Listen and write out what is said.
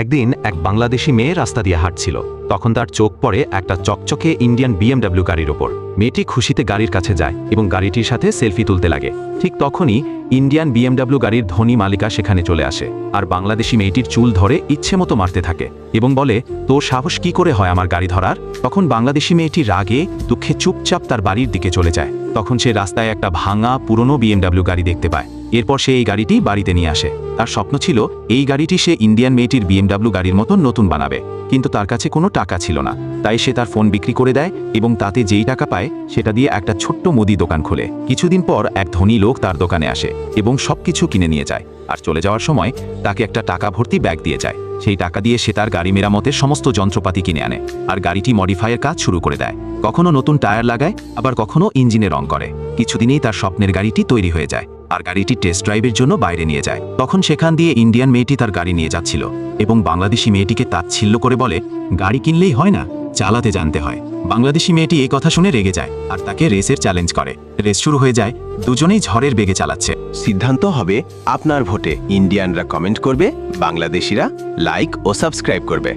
একদিন এক বাংলাদেশি মেয়ে রাস্তা দিয়ে হাঁটছিল। তখন তার চোখ পড়ে একটা চকচকে ইন্ডিয়ান BMW গাড়ির ওপর। মেয়েটি খুশিতে গাড়ির কাছে যায় এবং গাড়িটির সাথে সেলফি তুলতে লাগে। ঠিক তখনই ইন্ডিয়ান BMW গাড়ির ধনী মালিকা সেখানে চলে আসে আর বাংলাদেশি মেয়েটির চুল ধরে ইচ্ছে মতো মারতে থাকে এবং বলে, তোর সাহস কি করে হয় আমার গাড়ি ধরার? তখন বাংলাদেশি মেয়েটি রাগে দুঃখে চুপচাপ তার বাড়ির দিকে চলে যায়। তখন সে রাস্তায় একটা ভাঙা পুরনো BMW গাড়ি দেখতে পায়। এরপর সে এই গাড়িটি বাড়িতে নিয়ে আসে। তার স্বপ্ন ছিল এই গাড়িটি সে ইন্ডিয়ান মেয়েটির BMW গাড়ির মতো নতুন বানাবে, কিন্তু তার কাছে কোনো টাকা ছিল না। তাই সে তার ফোন বিক্রি করে দেয় এবং তাতে যেই টাকা পায় সেটা দিয়ে একটা ছোট্ট মুদি দোকান খোলে। কিছুদিন পর এক ধনী লোক তার দোকানে আসে এবং সবকিছু কিনে নিয়ে যায় আর চলে যাওয়ার সময় তাকে একটা টাকা ভর্তি ব্যাগ দিয়ে যায়। সেই টাকা দিয়ে সে তার গাড়ি মেরামতের সমস্ত যন্ত্রপাতি কিনে আনে আর গাড়িটি মডিফাইয়ের কাজ শুরু করে দেয়। কখনো নতুন টায়ার লাগায়, আবার কখনো ইঞ্জিনে রং করে। কিছুদিনেই তার স্বপ্নের গাড়িটি তৈরি হয়ে যায় আর গাড়িটি টেস্ট ড্রাইভের জন্য বাইরে নিয়ে যায়। তখন সেখান দিয়ে ইন্ডিয়ান মেয়েটি তার গাড়ি নিয়ে যাচ্ছিল এবং বাংলাদেশি মেয়েটিকে তাচ্ছিল্য করে বলে, গাড়ি কিনলেই হয় না, চালাতে জানতে হয়। বাংলাদেশি মেয়েটি এই কথা শুনে রেগে যায় আর তাকে রেসের চ্যালেঞ্জ করে। রেস শুরু হয়ে যায়, দুজনেই ঝড়ের বেগে চালাচ্ছে। সিদ্ধান্ত হবে আপনার ভোটে। ইন্ডিয়ানরা কমেন্ট করবে, বাংলাদেশিরা লাইক ও সাবস্ক্রাইব করবে।